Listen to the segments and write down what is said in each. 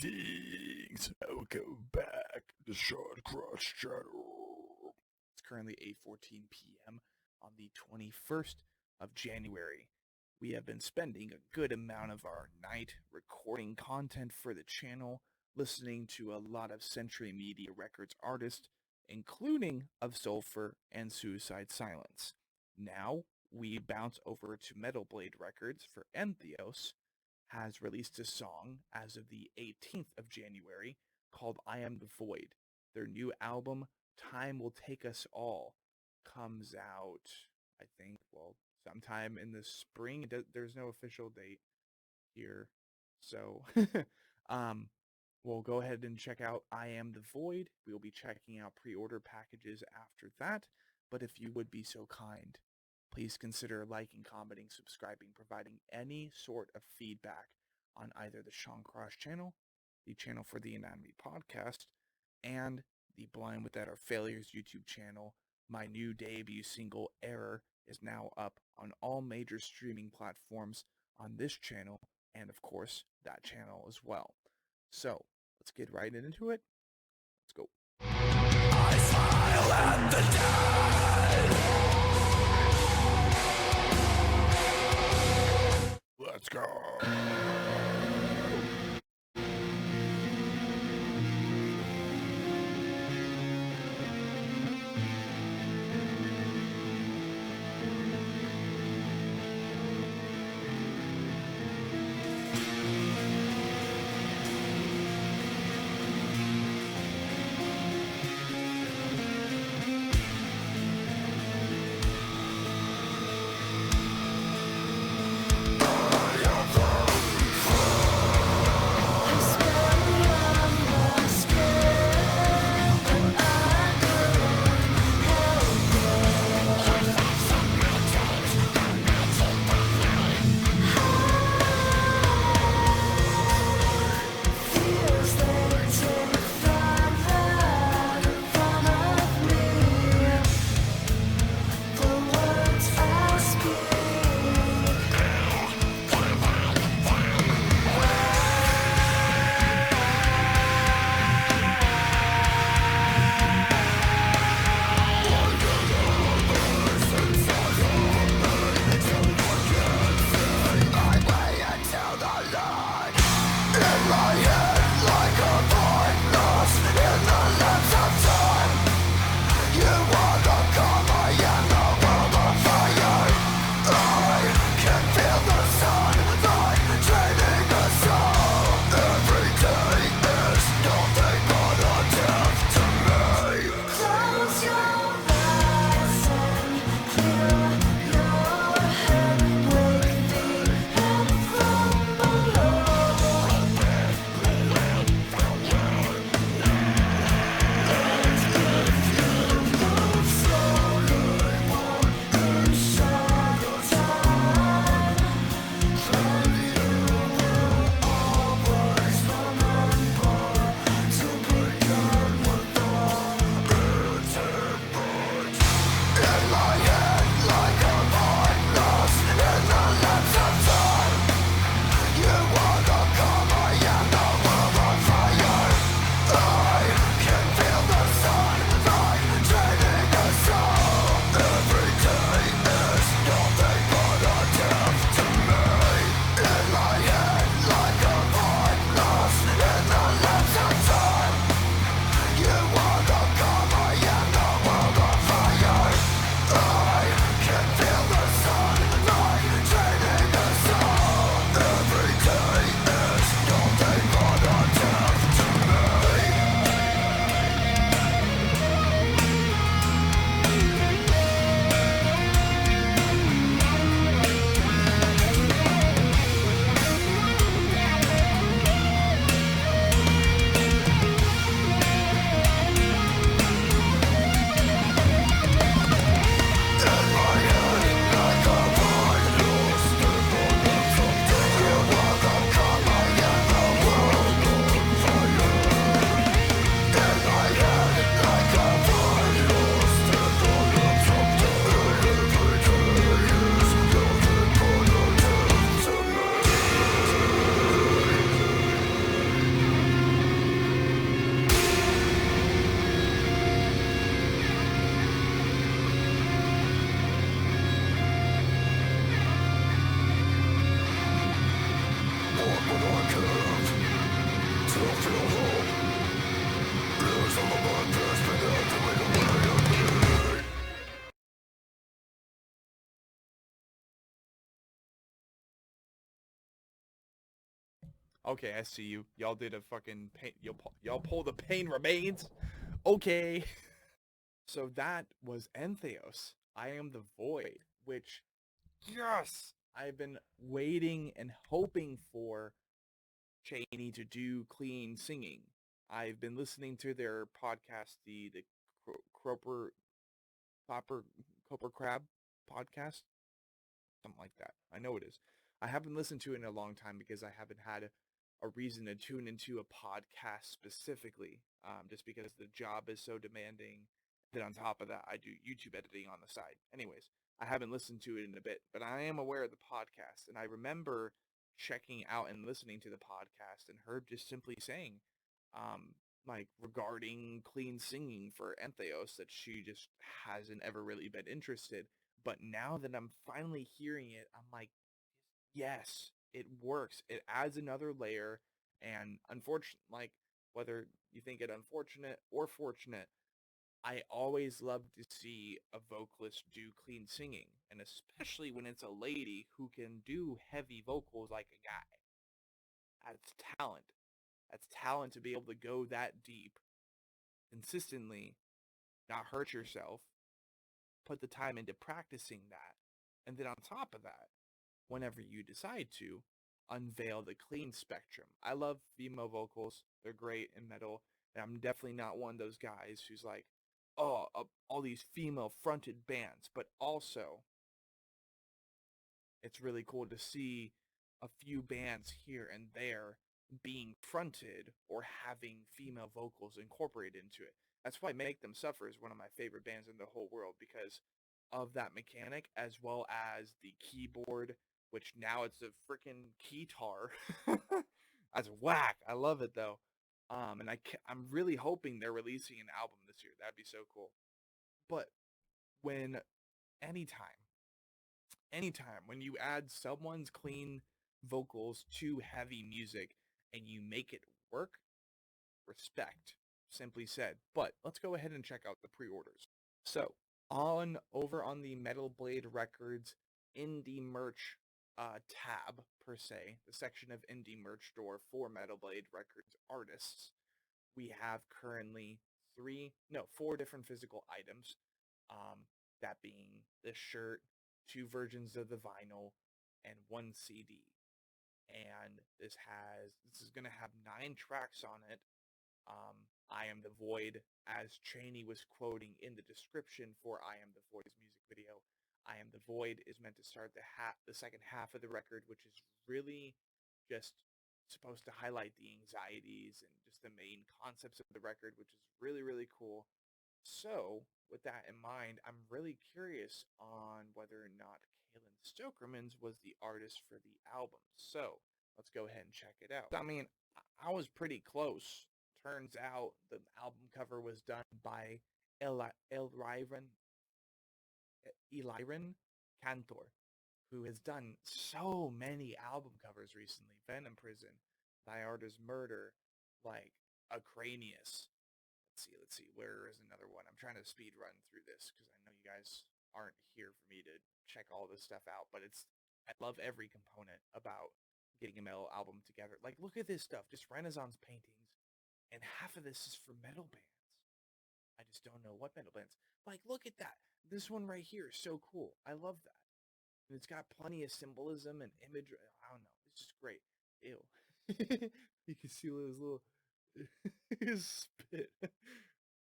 Greetings! Welcome back to the Short Cross channel. It's currently 8:14 p.m. on the 21st of January. We have been spending a good amount of our night recording content for the channel, listening to a lot of Century Media Records artists, including of Sulfur and Suicide Silence. Now, we bounce over to Metal Blade Records for Entheos, has released a song as of the 18th of January called I Am the Void. Their new album, Time Will Take Us All, comes out, I think, sometime in the spring. There's no official date here. So, we'll go ahead and check out I Am the Void. We'll be checking out pre-order packages after that. But if you would be so kind, please consider liking, commenting, subscribing, providing any sort of feedback on either the Sean Cross channel, the channel for the Anatomy podcast, and the Blind Without Our Failures YouTube channel. My new debut single, Error, is now up on all major streaming platforms on this channel, and of course, that channel as well. So, let's get right into it. Let's go. I smile at the dead. Let's go. Okay, I see you. Y'all did a fucking pain. Y'all pull the pain remains. Okay. So that was Entheos. I am the void, which, yes, I've been waiting and hoping for Cheney to do clean singing. I've been listening to their podcast, the Croper Copper Copper Crab podcast, something like that. I know it is. I haven't listened to it in a long time because I haven't had a reason to tune into a podcast specifically, just because the job is so demanding. Then on top of that, I do YouTube editing on the side. Anyways, I haven't listened to it in a bit, but I am aware of the podcast, and I remember checking out and listening to the podcast and heard just simply saying, like regarding clean singing for Entheos, that she just hasn't ever really been interested. But now that I'm finally hearing it, I'm like, yes, it works. It adds another layer. And unfortunate, like whether you think it unfortunate or fortunate, I always love to see a vocalist do clean singing, and especially when it's a lady who can do heavy vocals like a guy. That's talent. That's talent to be able to go that deep consistently, not hurt yourself, put the time into practicing that, and then on top of that, whenever you decide to, unveil the clean spectrum. I love female vocals. They're great in metal, and I'm definitely not one of those guys who's like, oh, all these female fronted bands, but also it's really cool to see a few bands here and there being fronted or having female vocals incorporated into it. That's why Make Them Suffer is one of my favorite bands in the whole world, because of that mechanic, as well as the keyboard, which now it's a freaking keytar. That's whack. I love it though. And I'm really hoping they're releasing an album this year. That'd be so cool. But when anytime anytime when you add someone's clean vocals to heavy music and you make it work, respect, simply said. But let's go ahead and check out the pre-orders. So, on over on the Metal Blade Records indie merch tab, per se, the section of indie merch store for Metal Blade Records artists, we have currently four different physical items. That being the shirt, two versions of the vinyl, and one CD. And this is gonna have 9 tracks on it. I Am the Void, as Cheney was quoting in the description for I Am the Void's music video. I Am the Void is meant to start the second half of the record, which is really just supposed to highlight the anxieties and just the main concepts of the record, which is really, really cool. So, with that in mind, I'm really curious on whether or not Kalen Stokermans was the artist for the album. So, let's go ahead and check it out. I mean, I was pretty close. Turns out the album cover was done by Eliran Cantor, who has done so many album covers recently. Venom Prison, Thy Art is Murder, like Acranius. Let's see. Where is another one? I'm trying to speed run through this because I know you guys aren't here for me to check all this stuff out, but I love every component about getting a metal album together. Like, look at this stuff, just Renaissance paintings, and half of this is for metal bands. I just don't know what metal bands. Like, look at that. This one right here is so cool. I love that. And it's got plenty of symbolism and imagery. I don't know. It's just great. Ew. You can see his little his spit.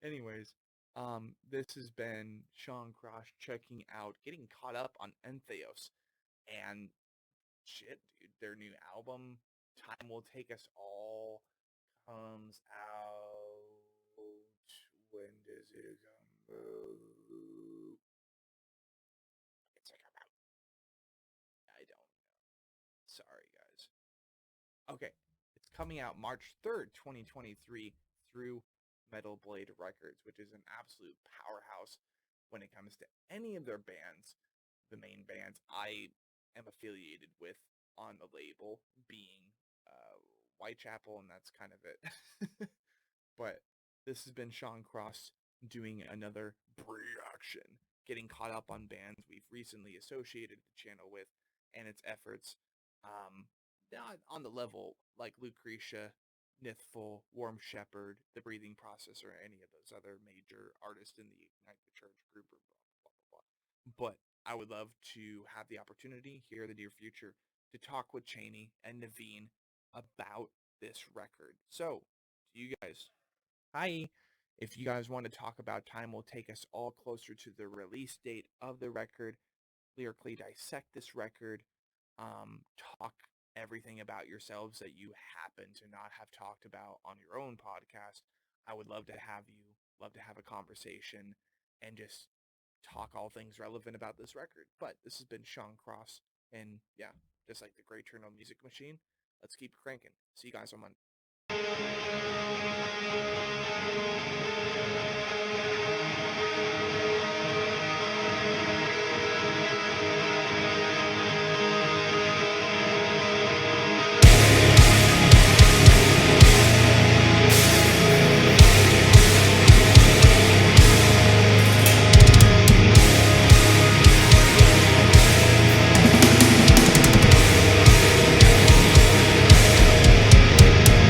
Anyways, this has been Sean Cross checking out, getting caught up on Entheos, and shit, dude, their new album, Time Will Take Us All, comes out. When does it come out? It's like about. I don't know. Sorry, guys. Okay, it's coming out March 3rd, 2023 through Metal Blade Records, which is an absolute powerhouse when it comes to any of their bands. The main bands I am affiliated with on the label being Whitechapel, and that's kind of it. But this has been Sean Cross doing another Breeaction, getting caught up on bands we've recently associated the channel with and its efforts. not on the level like Lucrecia, Nithful, Warm Shepherd, The Breathing Process, or any of those other major artists in the Ignite the Church group, or blah, blah, blah, blah. But I would love to have the opportunity here in the near future to talk with Cheney and Naveen about this record. So, to you guys, hi. If you guys want to talk about Time Will Take Us All closer to the release date of the record, lyrically dissect this record, talk everything about yourselves that you happen to not have talked about on your own podcast, I would love to have a conversation and just talk all things relevant about this record. But this has been Sean Cross, and yeah, just like the Great Eternal Music Machine, let's keep cranking. See you guys on Monday.